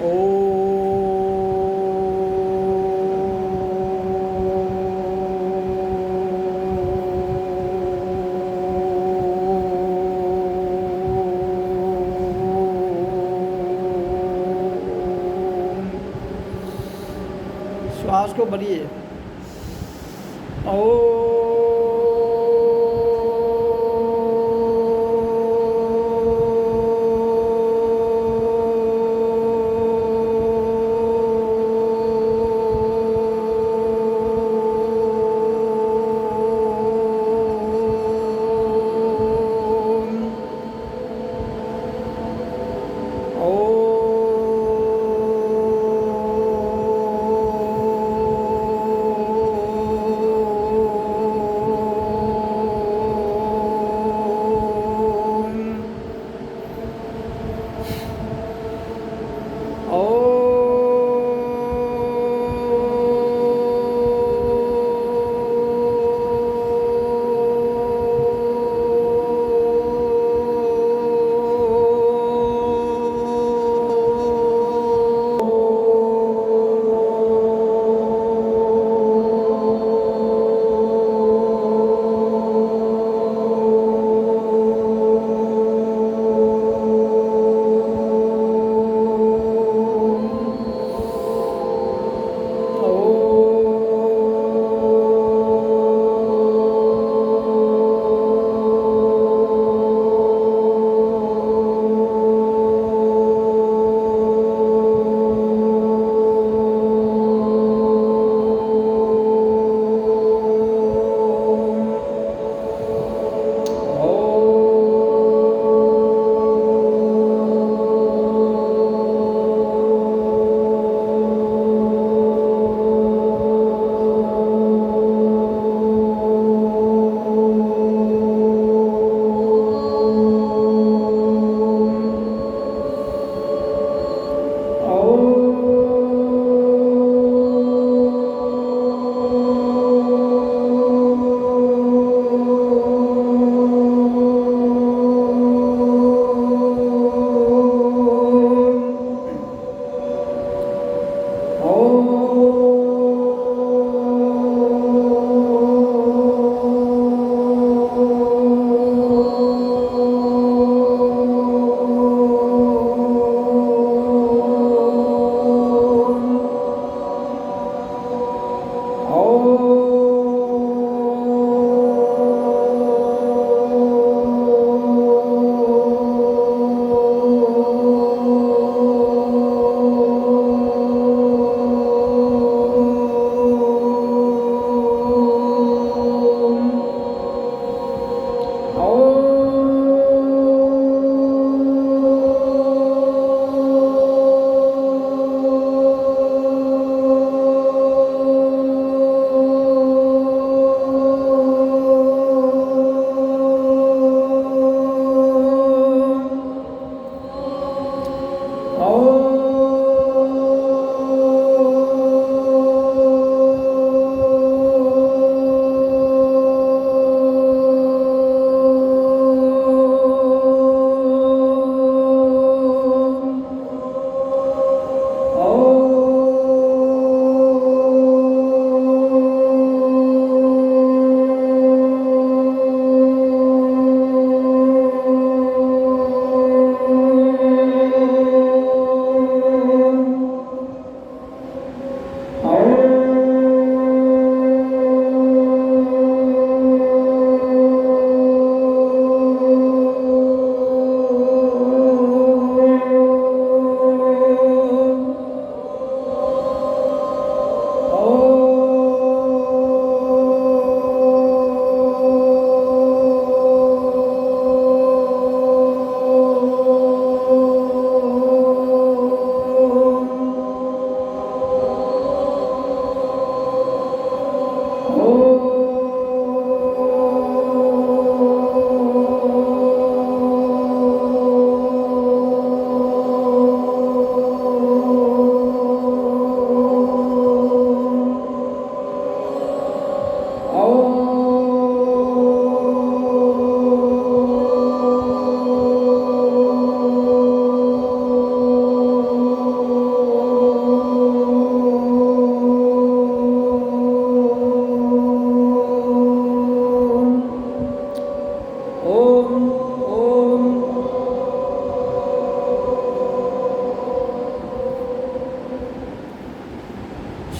श्वास को भरिए। ओ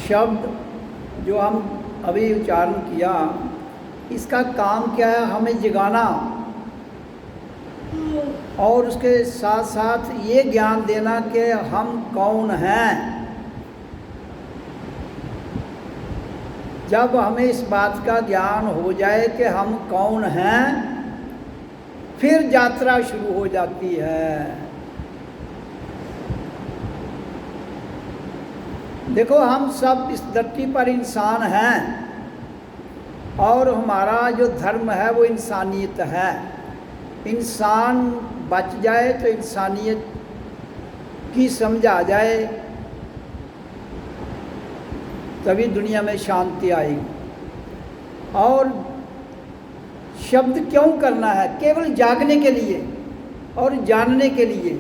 शब्द जो हम अभी उच्चारण किया, इसका काम क्या है? हमें जगाना और उसके साथ साथ ये ज्ञान देना कि हम कौन हैं। जब हमें इस बात का ज्ञान हो जाए कि हम कौन हैं, फिर यात्रा शुरू हो जाती है। देखो, हम सब इस धरती पर इंसान हैं और हमारा जो धर्म है वो इंसानियत है। इंसान बच जाए तो इंसानियत की समझ आ जाए, तभी दुनिया में शांति आएगी। और शब्द क्यों करना है? केवल जागने के लिए और जानने के लिए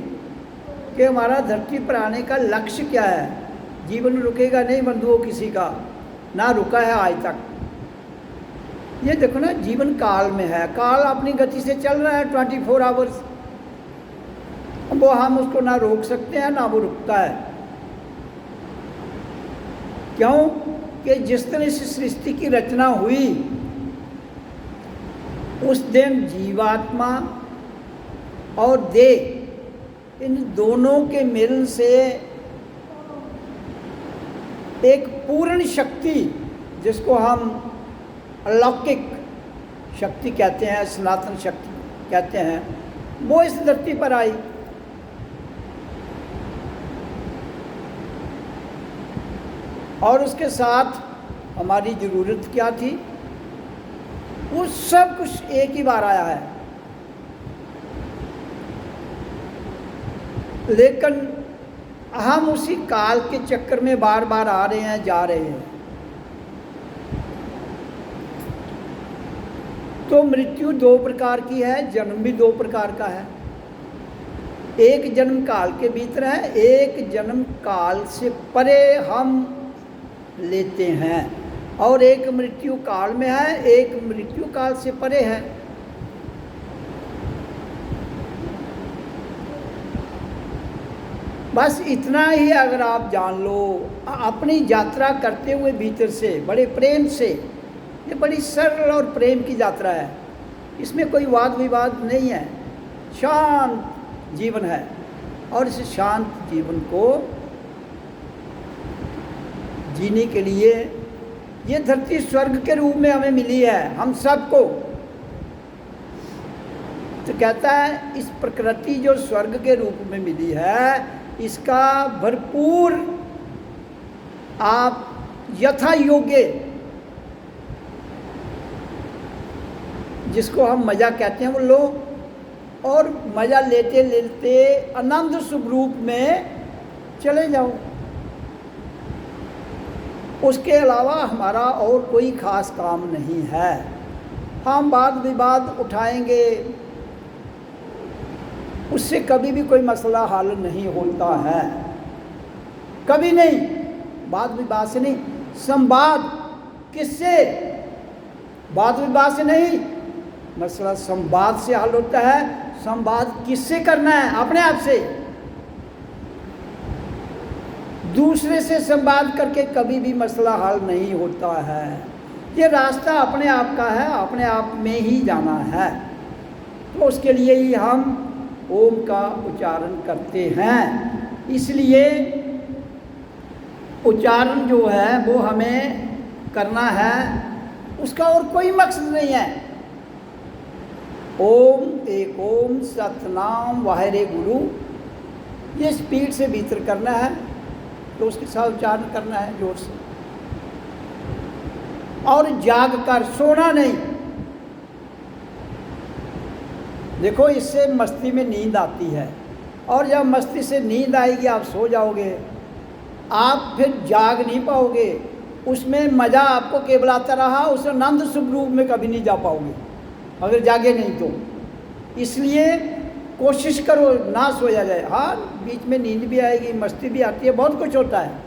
कि हमारा धरती पर आने का लक्ष्य क्या है। जीवन रुकेगा नहीं बंधुओं किसी का, ना रुका है आज तक। ये देखो ना, जीवन काल में है, काल अपनी गति से चल रहा है 24 आवर्स। वो हम उसको ना रोक सकते हैं ना वो रुकता है। क्यों? कि जिस तरह से सृष्टि की रचना हुई, उस दिन जीवात्मा और देह, इन दोनों के मिलन से एक पूर्ण शक्ति, जिसको हम अलौकिक शक्ति कहते हैं, सनातन शक्ति कहते हैं, वो इस धरती पर आई। और उसके साथ हमारी ज़रूरत क्या थी? वो सब कुछ एक ही बार आया है। लेकिन हम उसी काल के चक्कर में बार बार आ रहे हैं, जा रहे हैं। तो मृत्यु दो प्रकार की है, जन्म भी दो प्रकार का है। एक जन्म काल के भीतर है, एक जन्म काल से परे हम लेते हैं, और एक मृत्यु काल में है, एक मृत्यु काल से परे है। बस इतना ही अगर आप जान लो, अपनी यात्रा करते हुए भीतर से बड़े प्रेम से, ये बड़ी सरल और प्रेम की यात्रा है, इसमें कोई वाद विवाद नहीं है, शांत जीवन है। और इस शांत जीवन को जीने के लिए ये धरती स्वर्ग के रूप में हमें मिली है, हम सबको। तो कहता है इस प्रकृति जो स्वर्ग के रूप में मिली है, इसका भरपूर आप यथा योग्य, जिसको हम मज़ा कहते हैं, वो लो, और मज़ा लेते लेते आनंद स्वरूप में चले जाओ। उसके अलावा हमारा और कोई ख़ास काम नहीं है। हम वाद विवाद उठाएंगे, उससे कभी भी कोई मसला हल नहीं होता है, कभी नहीं। वाद विवाद से नहीं, संवाद किससे? वाद विवाद से नहीं, मसला संवाद से हल होता है। संवाद किससे करना है? अपने आप से। दूसरे से संवाद करके कभी भी मसला हल नहीं होता है। ये रास्ता अपने आप का है, अपने आप में ही जाना है। तो उसके लिए ही हम ओम का उच्चारण करते हैं। इसलिए उच्चारण जो है वो हमें करना है, उसका और कोई मकसद नहीं है। ओम एक ओम सतनाम वाहिरे गुरु, ये स्पीड से भीतर करना है, तो उसके साथ उच्चारण करना है जोर से, और जाग कर सोना नहीं। देखो, इससे मस्ती में नींद आती है, और जब मस्ती से नींद आएगी आप सो जाओगे, आप फिर जाग नहीं पाओगे। उसमें मज़ा आपको केवल आता रहा, उस आनंद स्वरूप में कभी नहीं जा पाओगे अगर जागे नहीं तो। इसलिए कोशिश करो ना सोया जाए। हाँ, बीच में नींद भी आएगी, मस्ती भी आती है, बहुत कुछ होता है।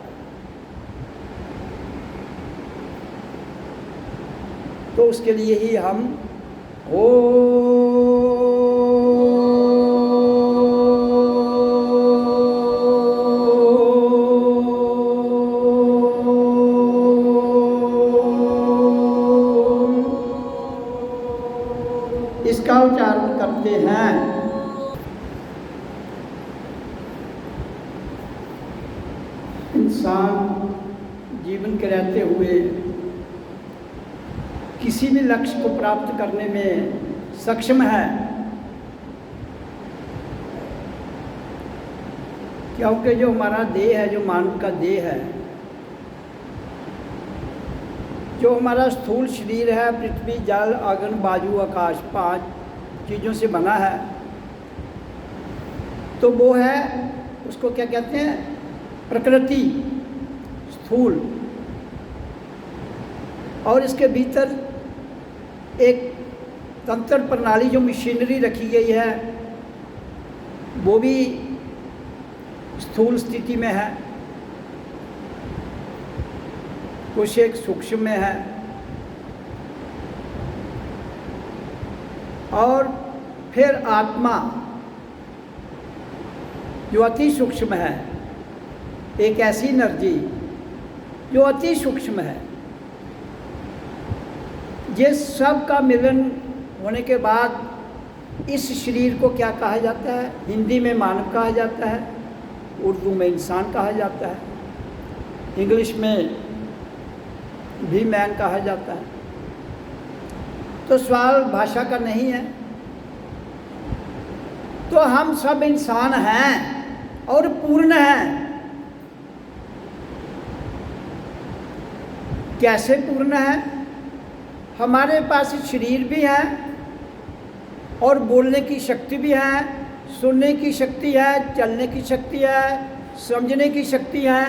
तो उसके लिए ही हम हैं। इंसान जीवन के रहते हुए किसी भी लक्ष्य को प्राप्त करने में सक्षम है, क्योंकि जो हमारा देह है, जो मानव का देह है, जो हमारा स्थूल शरीर है, पृथ्वी, जल, अग्नि, वायु, आकाश, 5 चीज़ों से बना है। तो वो है, उसको क्या कहते हैं, प्रकृति, स्थूल। और इसके भीतर एक तंत्र प्रणाली, जो मशीनरी रखी गई है, वो भी स्थूल स्थिति में है, कुछ एक सूक्ष्म में है, और फिर आत्मा जो अति सूक्ष्म है, एक ऐसी एनर्जी जो अति सूक्ष्म है। ये सब का मिलन होने के बाद इस शरीर को क्या कहा जाता है? हिंदी में मानव कहा जाता है, उर्दू में इंसान कहा जाता है, इंग्लिश में भी मैन कहा जाता है। तो सवाल भाषा का नहीं है। तो हम सब इंसान हैं और पूर्ण हैं। कैसे पूर्ण है? हमारे पास शरीर भी है और बोलने की शक्ति भी है, सुनने की शक्ति है, चलने की शक्ति है, समझने की शक्ति है,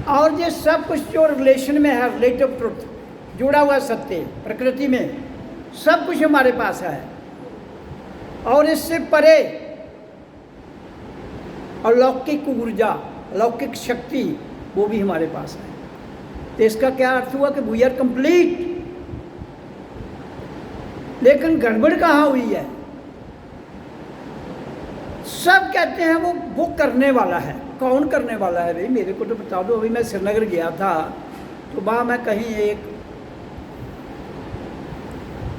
और ये सब कुछ जो रिलेशन में है, रिलेटिव ट्रुथ, जुड़ा हुआ सत्य, प्रकृति में सब कुछ हमारे पास है। और इससे परे अलौकिक ऊर्जा, अलौकिक शक्ति, वो भी हमारे पास है। तो इसका क्या अर्थ हुआ कि वी आर कंप्लीट। लेकिन गड़बड़ कहाँ हुई है? सब कहते हैं वो करने वाला है। कौन करने वाला है भाई? मेरे को तो बता दो। अभी मैं श्रीनगर गया था, तो वहाँ मैं कहीं एक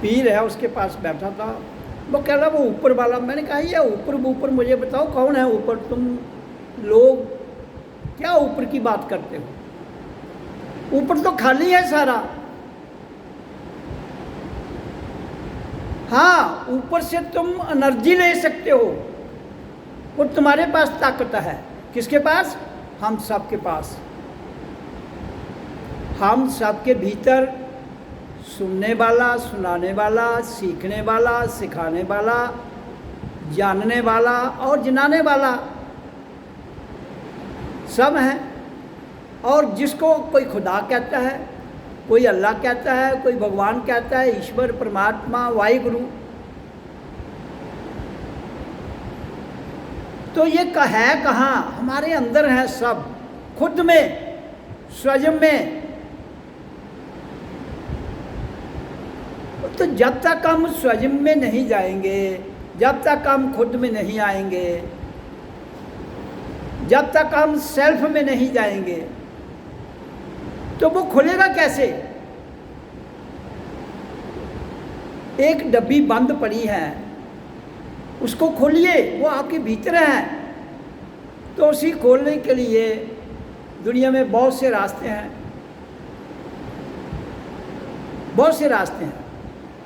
पीर है, उसके पास बैठा था। वो कह रहा वो ऊपर वाला। मैंने कहा ये ऊपर मुझे बताओ कौन है ऊपर? तुम लोग क्या ऊपर की बात करते हो? ऊपर तो खाली है सारा। हाँ, ऊपर से तुम एनर्जी ले सकते हो, वो तुम्हारे पास ताकत है। किसके पास? हम सब के पास। हम सब के भीतर सुनने वाला, सुनाने वाला, सीखने वाला, सिखाने वाला, जानने वाला और जनाने वाला सब हैं। और जिसको कोई खुदा कहता है, कोई अल्लाह कहता है, कोई भगवान कहता है, ईश्वर, परमात्मा, वाहिगुरु। तो ये है कहाँ? हमारे अंदर है सब, खुद में, स्वयं में। तो जब तक हम स्वयं में नहीं जाएंगे, जब तक हम खुद में नहीं आएंगे, जब तक हम सेल्फ में नहीं जाएंगे, तो वो खुलेगा कैसे? एक डब्बी बंद पड़ी है, उसको खोलिए, वो आपके भीतर है। तो उसी खोलने के लिए दुनिया में बहुत से रास्ते हैं, बहुत से रास्ते हैं।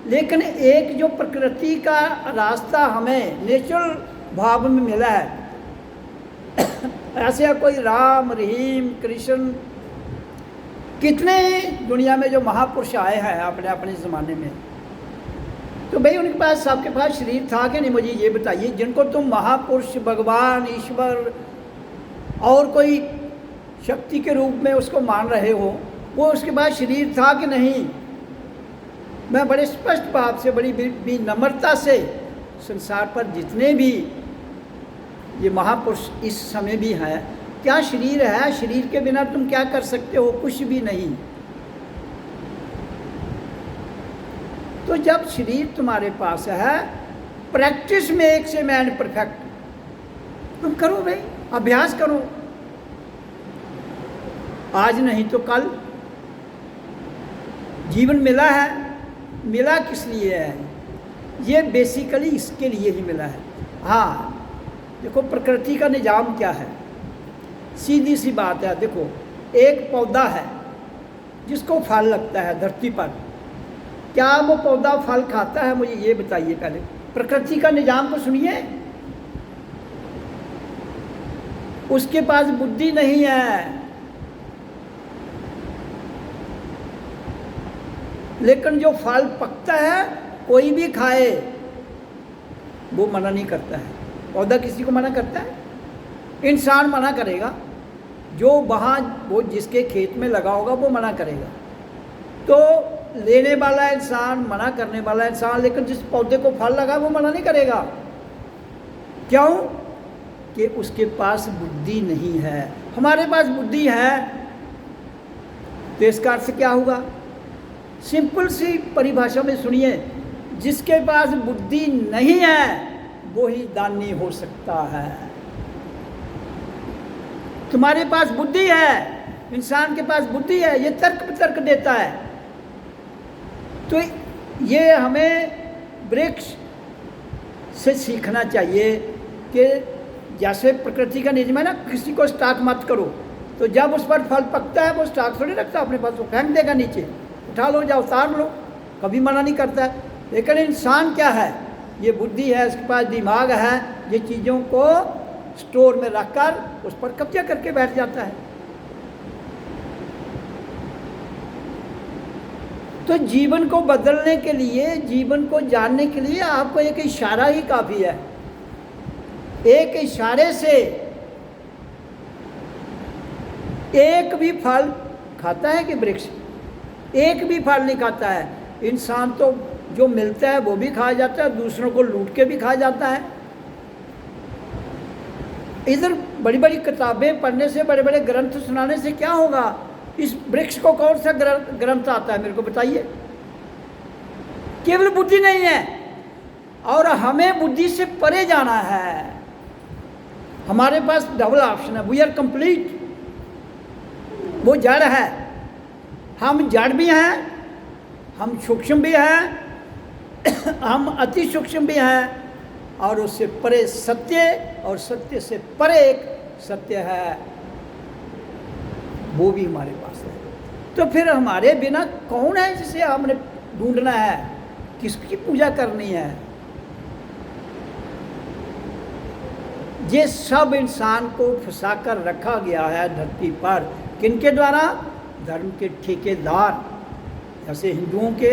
लेकिन एक जो प्रकृति का रास्ता हमें नेचुरल भाव में मिला है, ऐसे कोई राम, रहीम, कृष्ण, कितने दुनिया में जो महापुरुष आए हैं अपने अपने ज़माने में, तो भाई उनके पास, सबके पास शरीर था कि नहीं? मुझे ये बताइए। जिनको तुम महापुरुष, भगवान, ईश्वर और कोई शक्ति के रूप में उसको मान रहे हो, वो उसके पास शरीर था कि नहीं? मैं बड़े स्पष्ट भाव से, बड़ी विनम्रता से, संसार पर जितने भी ये महापुरुष इस समय भी हैं, क्या शरीर है? शरीर के बिना तुम क्या कर सकते हो? कुछ भी नहीं। तो जब शरीर तुम्हारे पास है, practice makes a man perfect. तुम करो भाई, अभ्यास करो, आज नहीं तो कल। जीवन मिला है, मिला किस लिए है? ये बेसिकली इसके लिए ही मिला है। हाँ, देखो प्रकृति का निजाम क्या है, सीधी सी बात है। देखो, एक पौधा है जिसको फल लगता है धरती पर, क्या वो पौधा फल खाता है? मुझे ये बताइए पहले। प्रकृति का निजाम को सुनिए। उसके पास बुद्धि नहीं है, लेकिन जो फल पकता है कोई भी खाए वो मना नहीं करता है। पौधा किसी को मना करता है? इंसान मना करेगा, जो वहाँ वो जिसके खेत में लगा होगा वो मना करेगा। तो लेने वाला इंसान, मना करने वाला इंसान, लेकिन जिस पौधे को फल लगा वो मना नहीं करेगा। क्यों? कि उसके पास बुद्धि नहीं है। हमारे पास बुद्धि है, तो इसका अर्थ क्या होगा? सिंपल सी परिभाषा में सुनिए, जिसके पास बुद्धि नहीं है वो ही दानी हो सकता है। तुम्हारे पास बुद्धि है, इंसान के पास बुद्धि है, ये तर्क वितर्क देता है। तो ये हमें वृक्ष से सीखना चाहिए कि जैसे प्रकृति का नियम है ना, किसी को स्टॉक मत करो, तो जब उस पर फल पकता है वो स्टॉक थोड़ी रखता अपने पास, वो फेंक देगा नीचे, उठा लो या उतार लो, कभी मना नहीं करता है। लेकिन इंसान क्या है? ये बुद्धि है, इसके पास दिमाग है, ये चीज़ों को स्टोर में रखकर उस पर कब्जा करके बैठ जाता है। तो जीवन को बदलने के लिए, जीवन को जानने के लिए आपको एक इशारा ही काफ़ी है। एक इशारे से एक भी फल खाता है कि वृक्ष? एक भी फल नहीं खाता है। इंसान तो जो मिलता है वो भी खा जाता है, दूसरों को लूट के भी खा जाता है। इधर बड़ी बड़ी किताबें पढ़ने से, बड़े बड़े ग्रंथ सुनाने से क्या होगा? इस वृक्ष को कौन सा ग्रंथ आता है मेरे को बताइए? केवल बुद्धि नहीं है, और हमें बुद्धि से परे जाना है। हमारे पास डबल ऑप्शन है, वी आर कंप्लीट। वो जड़ है, हम जड़ भी हैं, हम सूक्ष्म भी हैं, हम अति सूक्ष्म भी हैं, और उससे परे सत्य, और सत्य से परे एक सत्य है, वो भी हमारे पास है। तो फिर हमारे बिना कौन है जिसे हमने ढूंढना है, किसकी पूजा करनी है? ये सब इंसान को फंसा कर रखा गया है धरती पर। किनके द्वारा? धर्म के ठेकेदार, जैसे हिंदुओं के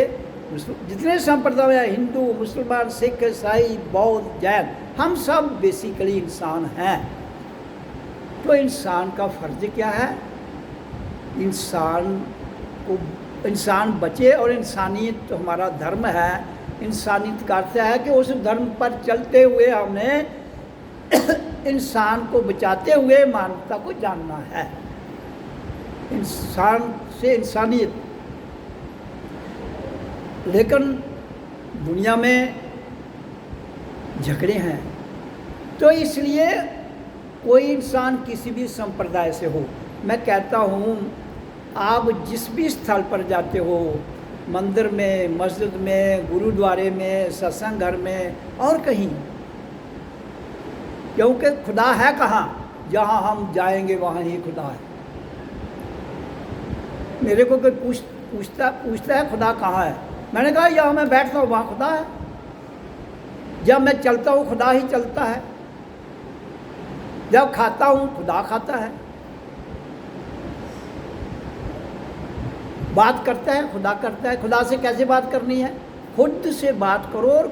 जितने संप्रदाय हैं, हिंदू, मुसलमान, सिख, ईसाई, बौद्ध, जैन, हम सब बेसिकली इंसान हैं। तो इंसान का फर्ज क्या है? इंसान बचे, और इंसानियत तो हमारा धर्म है। इंसानियत का अर्थ है कि उस धर्म पर चलते हुए हमने इंसान को बचाते हुए मानवता को जानना है। इंसान से इंसानियत। लेकिन दुनिया में झगड़े हैं, तो इसलिए कोई इंसान किसी भी संप्रदाय से हो, मैं कहता हूँ आप जिस भी स्थल पर जाते हो, मंदिर में, मस्जिद में, गुरुद्वारे में, सत्संग घर में और कहीं, क्योंकि खुदा है कहाँ? जहाँ हम जाएंगे वहाँ ही खुदा है। मेरे को कोई पूछता है खुदा कहाँ है, मैंने कहा यहाँ मैं बैठता हूँ वहाँ खुदा है, जब मैं चलता हूँ खुदा ही चलता है, जब खाता हूँ खुदा खाता है, बात करता है खुदा करता है। खुदा से कैसे बात करनी है? खुद से बात करो, और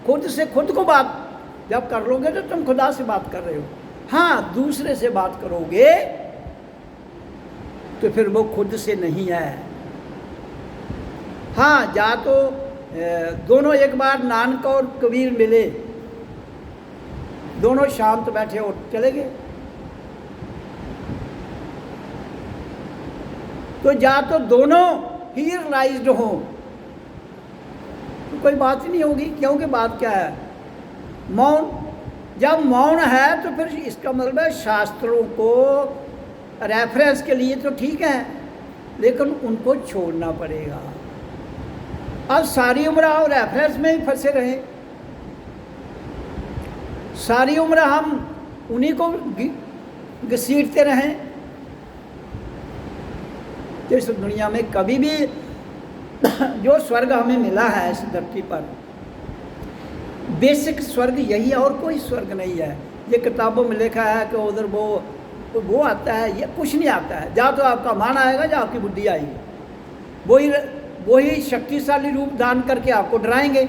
खुद से खुद को बात जब कर लोगे तो तुम खुदा से बात कर रहे हो। हाँ, दूसरे से बात करोगे तो फिर वो खुद से नहीं है। हाँ, जा तो दोनों एक बार नानक और कबीर मिले, दोनों शांत बैठे और चले गए, तो जा तो दोनों ही रियलाइज्ड हो, तो कोई बात ही नहीं होगी। क्योंकि बात क्या है? मौन। जब मौन है तो फिर इसका मतलब है शास्त्रों को रेफरेंस के लिए तो ठीक है, लेकिन उनको छोड़ना पड़ेगा। अब सारी उम्र आप रेफरेंस में ही फंसे रहे, सारी उम्र हम उन्हीं को घसीटते रहें। तो इस दुनिया में कभी भी जो स्वर्ग हमें मिला है इस धरती पर, बेसिक स्वर्ग यही है, और कोई स्वर्ग नहीं है। ये किताबों में लिखा है कि उधर वो आता है, ये कुछ नहीं आता है। या तो आपका मान आएगा या आपकी बुद्धि आएगी, वही शक्तिशाली रूप दान करके आपको डराएंगे,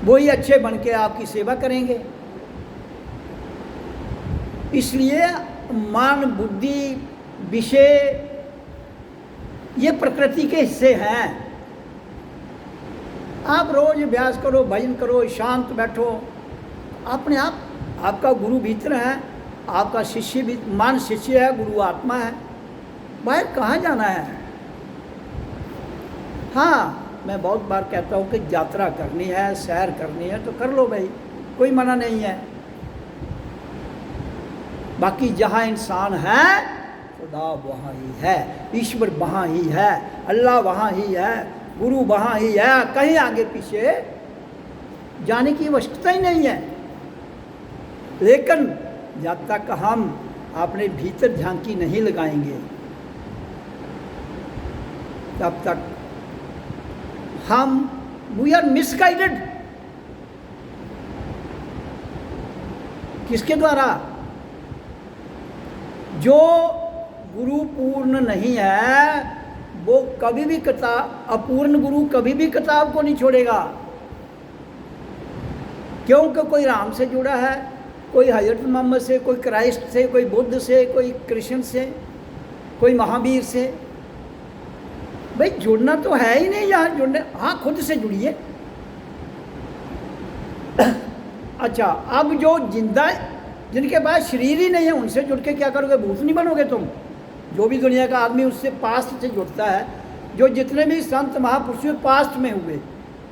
वही अच्छे बन के आपकी सेवा करेंगे। इसलिए मान, बुद्धि, विषय ये प्रकृति के हिस्से हैं। आप रोज अभ्यास करो, भजन करो, शांत बैठो, अपने आप आपका गुरु भीतर है, आपका शिष्य भी, मान शिष्य है, गुरु आत्मा है। बाहर कहाँ जाना है? हाँ, मैं बहुत बार कहता हूँ कि यात्रा करनी है, सैर करनी है तो कर लो भाई, कोई मना नहीं है। बाकी जहाँ इंसान है खुदा वहाँ ही है, ईश्वर वहाँ ही है, अल्लाह वहाँ ही है, गुरु वहाँ ही है, कहीं आगे पीछे जाने की आवश्यकता ही नहीं है। लेकिन जब तक हम अपने भीतर झांकी नहीं लगाएंगे तब तक हम वी आर मिसगाइडेड। किसके द्वारा? जो गुरु पूर्ण नहीं है वो कभी भी किताब, अपूर्ण गुरु कभी भी किताब को नहीं छोड़ेगा। क्योंकि कोई राम से जुड़ा है, कोई हजरत मोहम्मद से, कोई क्राइस्ट से, कोई बुद्ध से, कोई कृष्ण से, कोई महावीर से। भाई जुड़ना तो है ही नहीं यहाँ जुड़ने। हाँ, खुद से जुड़िए। अच्छा, अब जो जिंदा, जिनके पास शरीर ही नहीं है, उनसे जुड़ के क्या करोगे? भूत नहीं बनोगे तुम। जो भी दुनिया का आदमी उससे पास्ट से जुड़ता है, जो जितने भी संत महापुरुष पास्ट में हुए,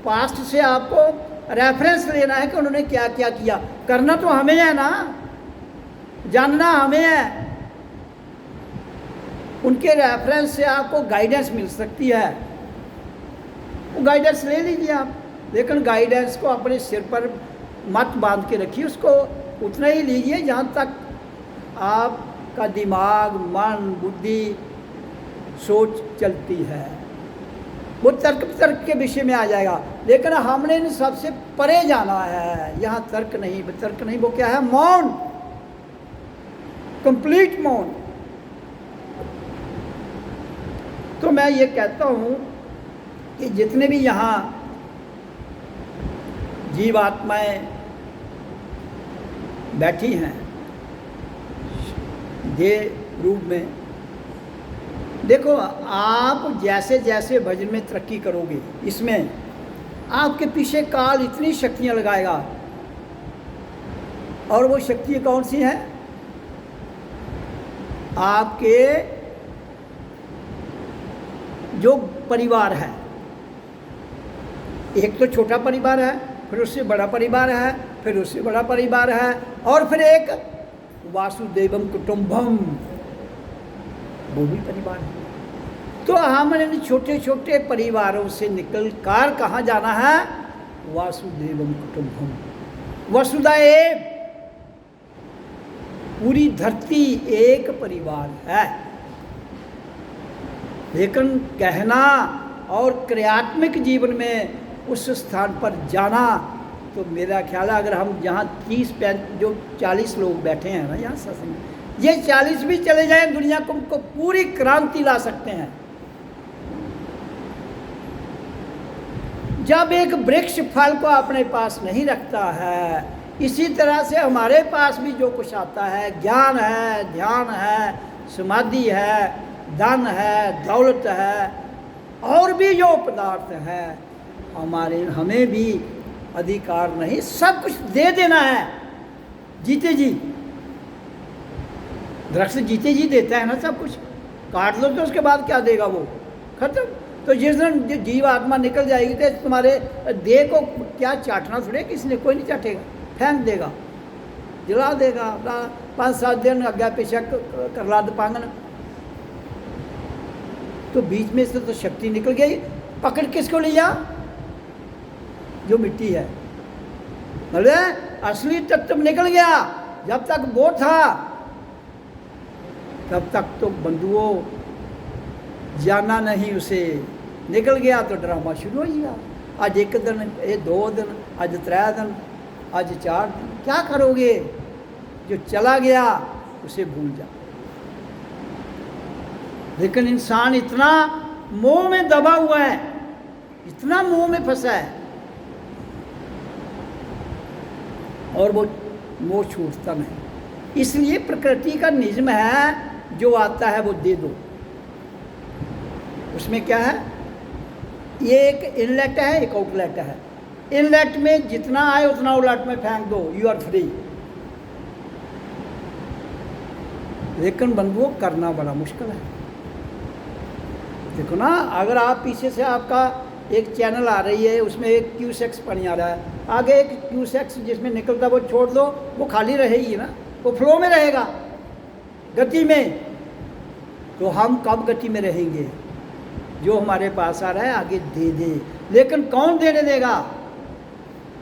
पास्ट से आपको रेफरेंस लेना है कि उन्होंने क्या क्या किया। करना तो हमें है ना, जानना हमें है। उनके रेफरेंस से आपको गाइडेंस मिल सकती है, वो गाइडेंस ले लीजिए आप। लेकिन गाइडेंस को अपने सिर पर मत बांध के रखिए, उसको उतना ही लीजिए जहाँ तक आपका दिमाग, मन, बुद्धि, सोच चलती है। वो तर्क के विषय में आ जाएगा। लेकिन हमने इन सबसे परे जाना है। यहाँ तर्क नहीं, वो क्या है? मौन, कंप्लीट मौन। तो मैं ये कहता हूँ कि जितने भी यहाँ जीवात्माएं बैठी हैं ये रूप में, देखो आप जैसे जैसे भजन में तरक्की करोगे, इसमें आपके पीछे काल इतनी शक्तियाँ लगाएगा। और वो शक्ति कौन सी है? आपके जो परिवार है, एक तो छोटा परिवार है, फिर उससे बड़ा परिवार है, फिर उससे बड़ा परिवार है, और फिर एक वासुदेवम कुटुंबम, वो भी परिवार है। तो हम इन छोटे छोटे परिवारों से निकल कर कहाँ जाना है? वासुदेवम कुटुंबम। वसुदैव, पूरी धरती एक परिवार है। लेकिन कहना और क्रियात्मक जीवन में उस स्थान पर जाना, तो मेरा ख्याल है अगर हम जहाँ 40 लोग बैठे हैं ना यहाँ सत्संग, ये 40 भी चले जाएं, दुनिया को पूरी क्रांति ला सकते हैं। जब एक वृक्ष फल को अपने पास नहीं रखता है, इसी तरह से हमारे पास भी जो कुछ आता है, ज्ञान है, ध्यान है, समाधि है, धन है, दौलत है, और भी जो पदार्थ है, हमें भी अधिकार नहीं, सब कुछ दे देना है। जीते जी, दरख्त जीते जी देता है ना सब कुछ। काट लो तो उसके बाद क्या देगा? वो खत्म। तो जिस दिन जीव आत्मा निकल जाएगी तो तुम्हारे देह को क्या चाटना थोड़े, किसी ने कोई नहीं चाटेगा, फेंक देगा, जला देगा। 5-7 दिन अग्गा पीछा कर ला पांगन। तो बीच में से तो शक्ति निकल गई, पकड़ किसको लिया? जो मिट्टी है। मतलब असली तत्व निकल गया। जब तक वो था तब तक तो बंधुओं जाना नहीं उसे, निकल गया तो ड्रामा शुरू हो गया। आज एक दिन, ये 2 दिन, आज 3 दिन, आज 4 दिन, क्या करोगे? जो चला गया उसे भूल जा। लेकिन इंसान इतना मोह में दबा हुआ है, इतना मोह में फंसा है, और वो मोह छूटता नहीं। इसलिए प्रकृति का नियम है, जो आता है वो दे दो। उसमें क्या है? ये एक इनलेट है, एक आउटलेट है। इनलेट में जितना आए उतना आउटलेट में फेंक दो, यू आर फ्री। लेकिन बंधुओं करना बड़ा मुश्किल है। देखो ना, अगर आप पीछे से आपका एक चैनल आ रही है, उसमें एक क्यूसेक्स पानी आ रहा है, आगे एक क्यूसेक्स जिसमें निकलता वो छोड़ दो, वो खाली रहेगी ना, वो फ्लो में रहेगा, गति में। तो हम कब गति में रहेंगे? जो हमारे पास आ रहा है आगे दे दे। लेकिन कौन देने देगा?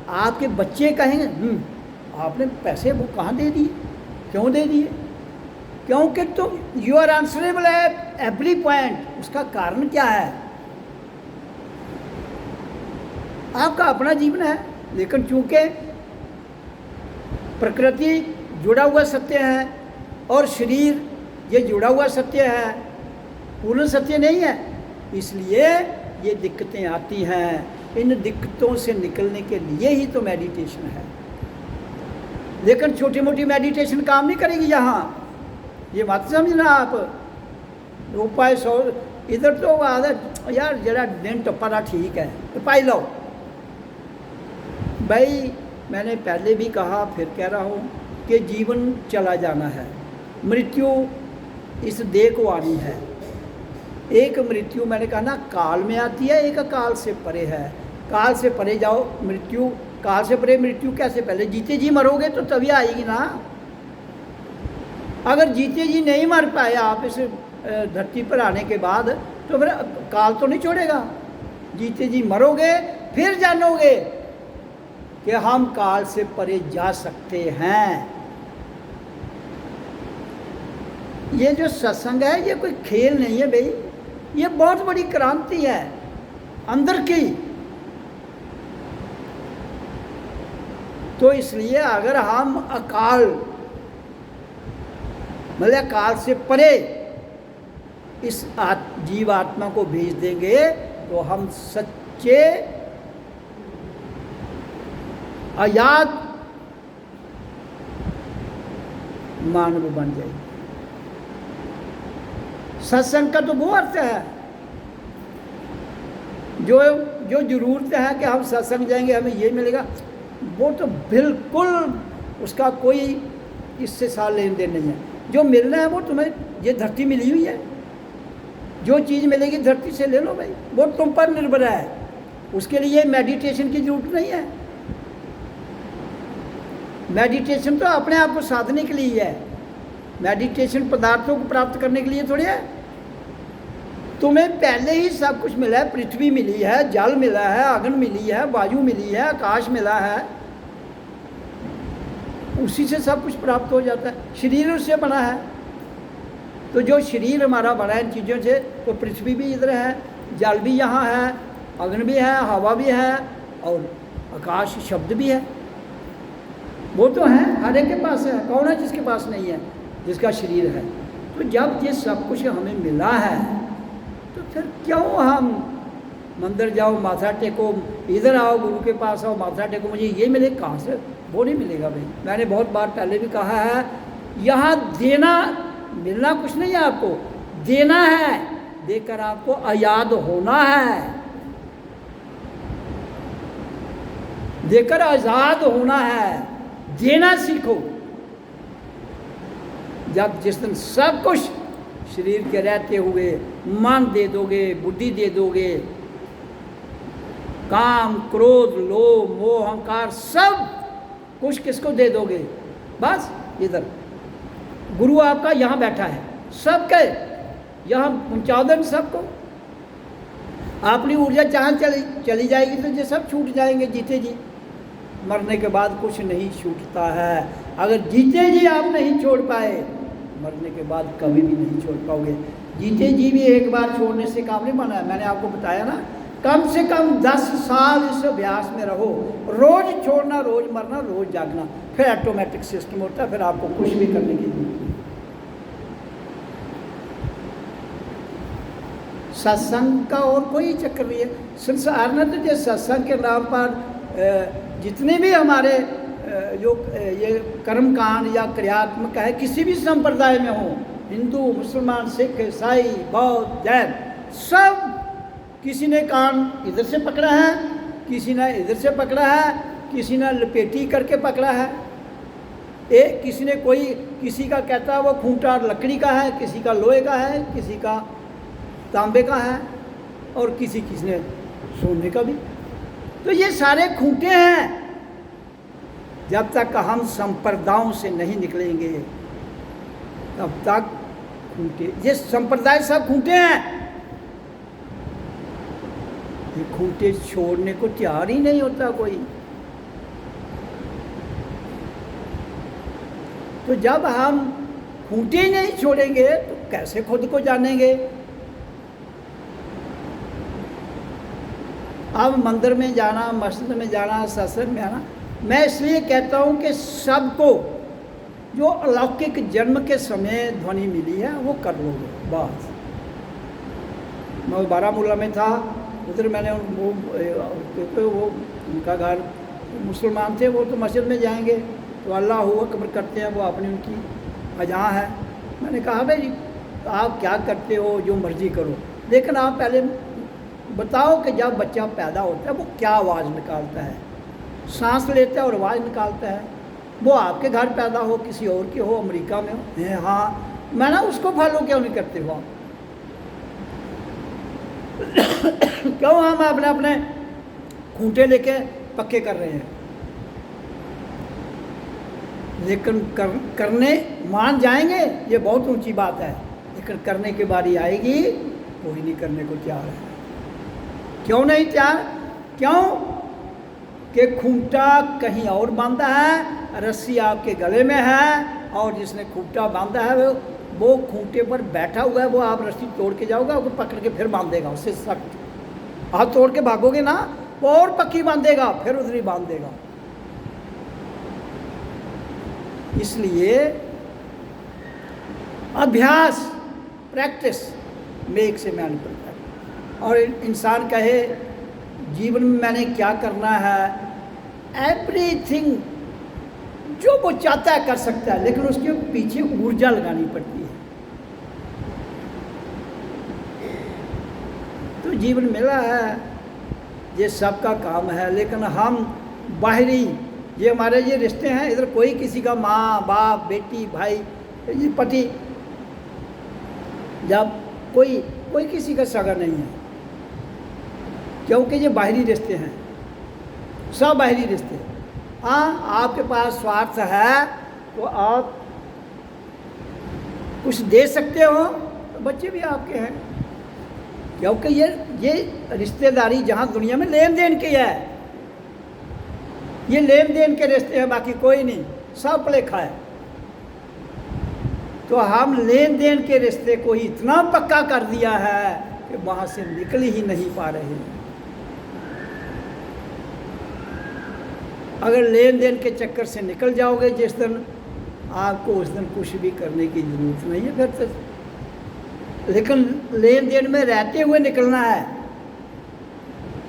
आपके बच्चे कहेंगे आपने पैसे वो कहाँ दे दिए, क्यों दे दिए? क्योंकि तुम you are answerable at every point. उसका कारण क्या है? आपका अपना जीवन है, लेकिन चूंकि प्रकृति जुड़ा हुआ सत्य है और शरीर ये जुड़ा हुआ सत्य है, पूर्ण सत्य नहीं है, इसलिए ये दिक्कतें आती हैं। इन दिक्कतों से निकलने के लिए ही तो मेडिटेशन है। लेकिन छोटी मोटी मेडिटेशन काम नहीं करेगी यहाँ, ये मत समझना आप। उपाय 100 इधर तो आदत यार जरा दिन टप्पा ठीक है तो पाई लो। भाई मैंने पहले भी कहा, फिर कह रहा हूँ कि जीवन चला जाना है, मृत्यु इस देह को आनी है। एक मृत्यु मैंने कहा ना काल में आती है, एक काल से परे है। काल से परे जाओ मृत्यु, काल से परे मृत्यु कैसे? पहले जीते जी मरोगे तो तभी आएगी ना। अगर जीते जी नहीं मर पाए आप इस धरती पर आने के बाद, तो फिर काल तो नहीं छोड़ेगा। जीते जी मरोगे फिर जानोगे कि हम काल से परे जा सकते हैं। ये जो सत्संग है ये कोई खेल नहीं है भाई, ये बहुत बड़ी क्रांति है अंदर की। तो इसलिए अगर हम अकाल मतलब काल से परे इस जीवात्मा को भेज देंगे तो हम सच्चे अयात मानव बन जाएंगे। सत्संग का तो वो अर्थ है, जो जरूरत है कि हम सत्संग जाएंगे हमें ये मिलेगा, वो तो बिल्कुल उसका कोई इससे साल लेन देन नहीं है। जो मिलना है वो तुम्हें, ये धरती मिली हुई है, जो चीज़ मिलेगी धरती से ले लो भाई, वो तुम पर निर्भर है। उसके लिए मेडिटेशन की जरूरत नहीं है। मेडिटेशन तो अपने आप को साधने के लिए है, मेडिटेशन पदार्थों को प्राप्त करने के लिए थोड़ी है। तुम्हें पहले ही सब कुछ मिला है, पृथ्वी मिली है, जल मिला है, अग्नि मिली है, वायु मिली है, आकाश मिला है, उसी से सब कुछ प्राप्त हो जाता है। शरीर उससे बना है, तो जो शरीर हमारा बना है इन चीज़ों से, तो पृथ्वी भी इधर है, जल भी यहाँ है, अग्नि भी है, हवा भी है, और आकाश शब्द भी है। वो तो है, हर एक के पास है। कौन है जिसके पास नहीं है? जिसका शरीर है। तो जब ये सब कुछ हमें मिला है तो फिर क्यों हम मंदिर जाओ माथा टेको, इधर आओ गुरु के पास आओ माथा टेको, मुझे ये मिले, कहाँ से? वो नहीं मिलेगा भाई। मैंने बहुत बार पहले भी कहा है, यहाँ देना मिलना कुछ नहीं है, आपको देना है, देकर आपको आज़ाद होना है, देकर आज़ाद होना है। देना सीखो। जब जिस दिन सब कुछ शरीर के रहते हुए मन दे दोगे, बुद्धि दे दोगे, काम क्रोध लोभ मोह अहंकार सब कुछ किसको दे दोगे? बस इधर गुरु आपका यहाँ बैठा है, सबके यहाँ पहुँचा दो सबको। अपनी ऊर्जा जहाँ चली जाएगी तो ये सब छूट जाएंगे जीते जी। मरने के बाद कुछ नहीं छूटता है। अगर जीते जी आप नहीं छोड़ पाए, मरने के बाद कभी भी नहीं छोड़ पाओगे। जीते जी भी एक बार छोड़ने से काम नहीं बना है। मैंने आपको बताया ना, कम से कम 10 साल इस अभ्यास में रहो, रोज छोड़ना, रोज मरना, रोज जागना, फिर ऑटोमेटिक सिस्टम होता है, फिर आपको कुछ भी करने की जरूरत नहीं। सत्संग का और कोई चक्कर नहीं है। संसार में तो जो सत्संग के नाम पर जितने भी हमारे जो ये कर्मकांड या क्रियात्मक है, किसी भी संप्रदाय में हो, हिंदू, मुसलमान, सिख, ईसाई, बौद्ध, जैन, सब किसी ने कान इधर से पकड़ा है, किसी ने इधर से पकड़ा है, किसी ने लपेटी करके पकड़ा है। किसी ने कोई किसी का कहता है वो खूंटा लकड़ी का है, किसी का लोहे का है, किसी का तांबे का है, और किसी ने सोने का भी। तो ये सारे खूंटे हैं। जब तक हम संप्रदायों से नहीं निकलेंगे तब तक खूंटे, ये संप्रदाय सब खूंटे हैं। ये खूंटे छोड़ने को तैयार ही नहीं होता कोई। तो जब हम खूंटे ही नहीं छोड़ेंगे तो कैसे खुद को जानेंगे। अब मंदिर में जाना, मस्जिद में जाना, सत्संग में आना, मैं इसलिए कहता हूँ कि सबको जो अलौकिक जन्म के समय ध्वनि मिली है वो कर लोगे बस। मैं बारामूला में था, उधर मैंने क्योंकि वो उनका घर मुसलमान थे, वो तो मस्जिद में जाएंगे तो अल्लाह अकबर करते हैं, वो अपनी उनकी अज़ा है। मैंने कहा भाई आप क्या करते हो, जो मर्ज़ी करो, लेकिन आप पहले बताओ कि जब बच्चा पैदा होता है वो क्या आवाज़ निकालता है, सांस लेता है और आवाज़ निकालता है। वो आपके घर पैदा हो, किसी और के हो, अमेरिका में हो, हाँ, मैं ना उसको फॉलो क्यों नहीं करते हो आप? क्यों हम अपने अपने खूंटे लेके पक्के कर रहे हैं? लेकिन करने मान जाएंगे ये बहुत ऊंची बात है, लेकिन करने की बारी आएगी कोई नहीं करने को तैयार है। क्यों नहीं तैयार? क्यों कि खूंटा कहीं और बांधा है, रस्सी आपके गले में है, और जिसने खूंटा बांधा है वो खूंटे पर बैठा हुआ है। वो आप रस्सी तोड़ के जाओगे, उसको पकड़ के फिर बांध देगा उससे सख्त। आप तोड़ के भागोगे ना, वो और पक्की बांधेगा, फिर उधर ही बांध देगा। इसलिए अभ्यास, practice makes a man perfect. और इंसान कहे जीवन में मैंने क्या करना है, एवरीथिंग जो वो चाहता है कर सकता है, लेकिन उसके पीछे ऊर्जा लगानी पड़ती है। तो जीवन मिला है, ये सबका काम है, लेकिन हम बाहरी ये हमारे ये रिश्ते हैं, इधर कोई किसी का माँ बाप, बेटी, भाई, ये पति, जब कोई किसी का सगा नहीं है, क्योंकि ये बाहरी रिश्ते हैं, सब बाहरी रिश्ते। हाँ, आपके पास स्वार्थ है तो आप कुछ दे सकते हो, तो बच्चे भी आपके हैं, क्योंकि ये रिश्तेदारी जहाँ दुनिया में लेन देन की है, ये लेन देन के रिश्ते हैं, बाकी कोई नहीं, सब भुलेखा है। तो हम लेन देन के रिश्ते को ही इतना पक्का कर दिया है कि वहाँ से निकल ही नहीं पा रहे हैं। अगर लेन देन के चक्कर से निकल जाओगे जिस दिन, आपको उस दिन कुछ भी करने की ज़रूरत नहीं है फिर तो। लेकिन लेन देन में रहते हुए निकलना है,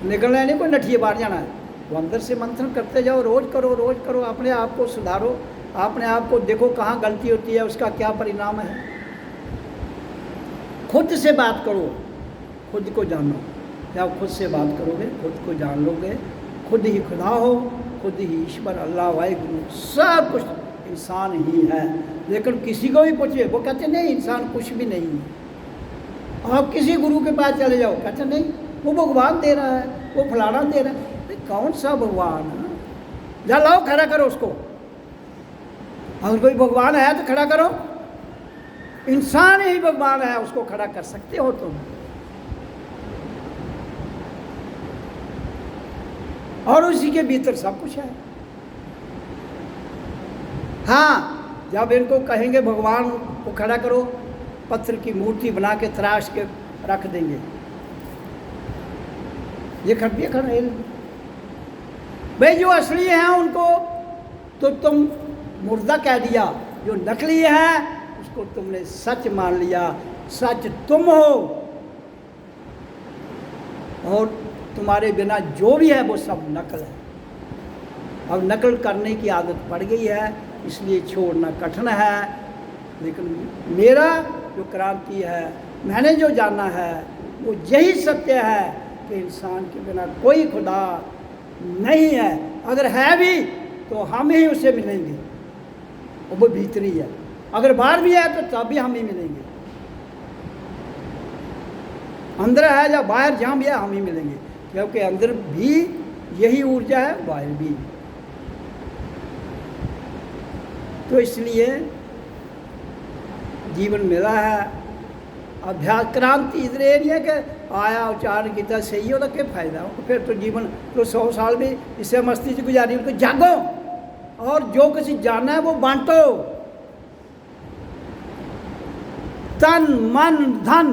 निकलना है नहीं कोई नठिए बाहर जाना है। वो अंदर से मंथन करते जाओ, रोज़ करो, अपने आप को सुधारो, अपने आप को देखो कहाँ गलती होती है, उसका क्या परिणाम है। खुद से बात करो, खुद को जानो। जब खुद से बात करोगे, खुद को जान लोगे, खुद ही खुदा हो, खुद ही ईश्वर, अल्लाह, वाहिगुरु, सब कुछ इंसान ही है। लेकिन किसी को भी पूछिए, वो कहते नहीं इंसान कुछ भी नहीं है। आप किसी गुरु के पास चले जाओ, कहते नहीं वो भगवान दे रहा है, वो फलाना दे रहा है। कौन सा भगवान है? जा लाओ, खड़ा करो उसको। अगर कोई भगवान है तो खड़ा करो। इंसान ही भगवान है, उसको खड़ा कर सकते हो तुम। और उसी के भीतर सब कुछ है। हाँ, जब इनको कहेंगे भगवान को खड़ा करो, पत्थर की मूर्ति बना के तराश के रख देंगे, ये खड़े खड़े भाई। जो असली हैं उनको तो तुम मुर्दा कह दिया, जो नकली है उसको तुमने सच मान लिया। सच तुम हो और तुम्हारे बिना जो भी है वो सब नकल है। अब नकल करने की आदत पड़ गई है, इसलिए छोड़ना कठिन है। लेकिन मेरा जो क्रांति है, मैंने जो जाना है, वो यही सत्य है कि इंसान के बिना कोई खुदा नहीं है। अगर है भी तो हम ही उसे मिलेंगे, वो भीतरी है। अगर बाहर भी है तो तब भी हम ही मिलेंगे। अंदर है या बाहर, जहाँ भी है हम ही मिलेंगे, क्योंकि अंदर भी यही ऊर्जा है, बाहर भी। तो इसलिए जीवन मिला है। अभ्यास क्रांति इधर ये नहीं है कि आया उच्चारण किया सही हो तो क्या फायदा हो, फिर तो जीवन तो 100 साल भी इससे मस्ती से गुजारी। उनको जागो और जो किसी जाना है वो बांटो, तन मन धन,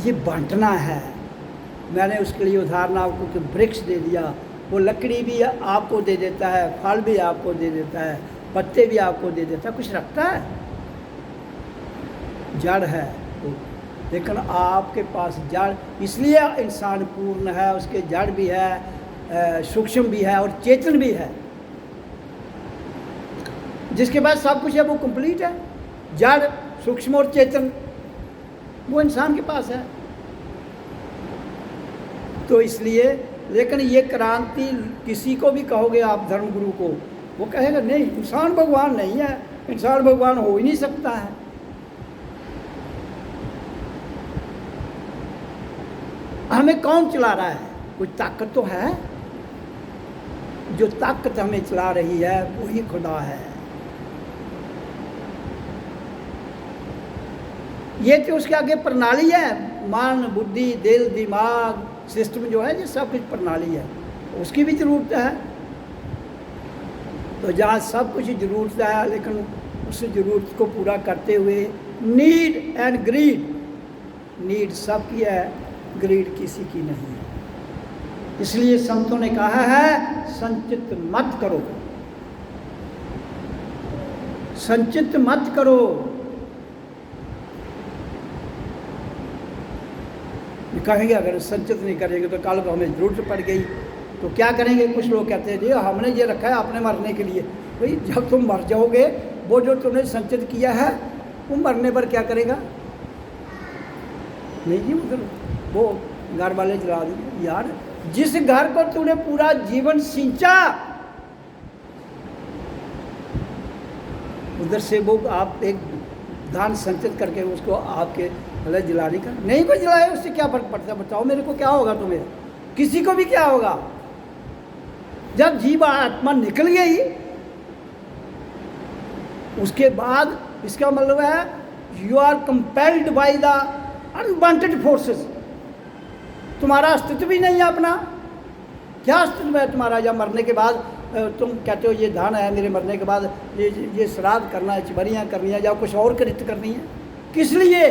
ये बांटना है। मैंने उसके लिए उदाहरण आपको कि वृक्ष दे दिया, वो लकड़ी भी आपको दे देता है, फल भी आपको दे देता है, पत्ते भी आपको दे देता है, कुछ रखता है, जड़ है वो। लेकिन आपके पास जड़, इसलिए इंसान पूर्ण है, उसके जड़ भी है, सूक्ष्म भी है और चेतन भी है। जिसके पास सब कुछ है वो कंप्लीट है। जड़, सूक्ष्म और चेतन वो इंसान के पास है। तो इसलिए, लेकिन ये क्रांति किसी को भी कहोगे आप धर्मगुरु को, वो कहेगा नहीं, इंसान भगवान नहीं है, इंसान भगवान हो ही नहीं सकता है। हमें कौन चला रहा है? कोई ताकत तो है। जो ताकत हमें चला रही है वही खुदा है। ये तो उसके आगे प्रणाली है, मन, बुद्धि, दिल, दिमाग, सिस्टम जो है, ये सब कुछ प्रणाली है, उसकी भी ज़रूरत है। तो जहाँ सब कुछ ज़रूरत है, लेकिन उस ज़रूरत को पूरा करते हुए नीड एंड ग्रीड, नीड सबकी है, ग्रीड किसी की नहीं है। इसलिए संतों ने कहा है संचित मत करो, संचित मत करो। कहेंगे अगर संचित नहीं करेंगे तो कल को हमें ज़रूरत पड़ गई तो क्या करेंगे? कुछ लोग कहते हैं जी हमने ये रखा है अपने मरने के लिए। भाई जब तुम मर जाओगे, वो जो तुमने संचित किया है वो मरने पर क्या करेगा? नहीं जी, उधर वो घर वाले जला देंगे। यार जिस घर को तूने पूरा जीवन सींचा, उधर से वो आप एक दान संचित करके उसको आपके मतलब जलाने का, नहीं कोई जलाए उससे क्या फर्क पड़ता है? बताओ मेरे को क्या होगा, तुम्हें किसी को भी क्या होगा? जब जीव आत्मा निकल गई उसके बाद इसका मतलब है you are compelled by the unwanted forces. तुम्हारा अस्तित्व भी नहीं है अपना। क्या अस्तित्व है तुम्हारा? जब मरने के बाद तुम कहते हो ये दान है, मेरे मरने के बाद ये श्राद्ध करना है, चिबरियाँ करनी है या कुछ और कृत्य करनी है, किस लिए?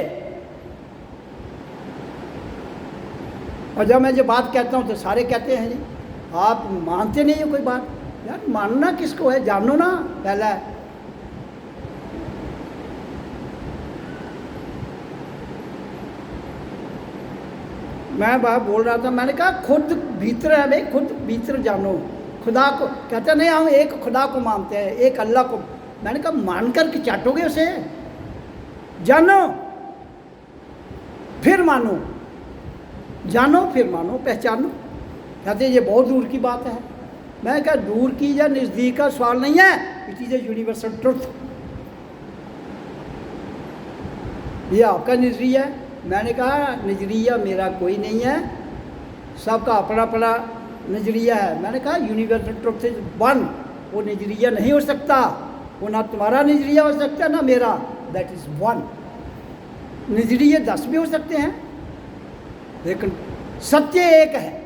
और जब मैं ये बात कहता हूँ तो सारे कहते हैं जी आप मानते नहीं हो कोई बात। यार मानना किसको है? जानो ना पहला। मैं बात बोल रहा था, मैंने कहा खुद भीतर है भाई, खुद भीतर जानो। खुदा को कहते नहीं हम एक खुदा को मानते हैं, एक अल्लाह को। मैंने कहा मान कर के चाटोगे उसे? जानो फिर मानो, जानो फिर मानो, पहचानो। कहते ये बहुत दूर की बात है। मैं कहा दूर की या नज़दीक का सवाल नहीं है, it is a universal truth. ये आपका नज़रिया है। मैंने कहा नज़रिया मेरा कोई नहीं है, सबका अपना अपना नज़रिया है। मैंने कहा यूनिवर्सल ट्रुथ इज वन, वो नज़रिया नहीं हो सकता, वो ना तुम्हारा नज़रिया हो सकता ना मेरा, दैट इज़ वन। नज़रिए 10 भी हो सकते हैं, लेकिन सत्य एक है।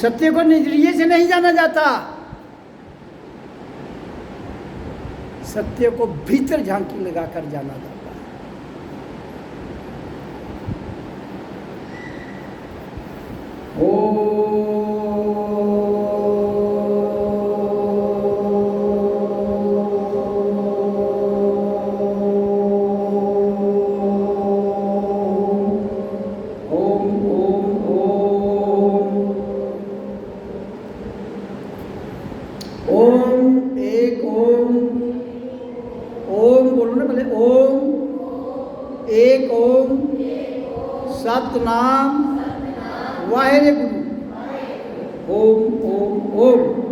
सत्य को नजरिए से नहीं जाना जाता, सत्य को भीतर झांकी लगाकर जाना जाता है। ओम एक ओम, ओम बोलो ना पहले, ओम एक ओम, सतनाम वाहिगुरु, ओम ओम ओम।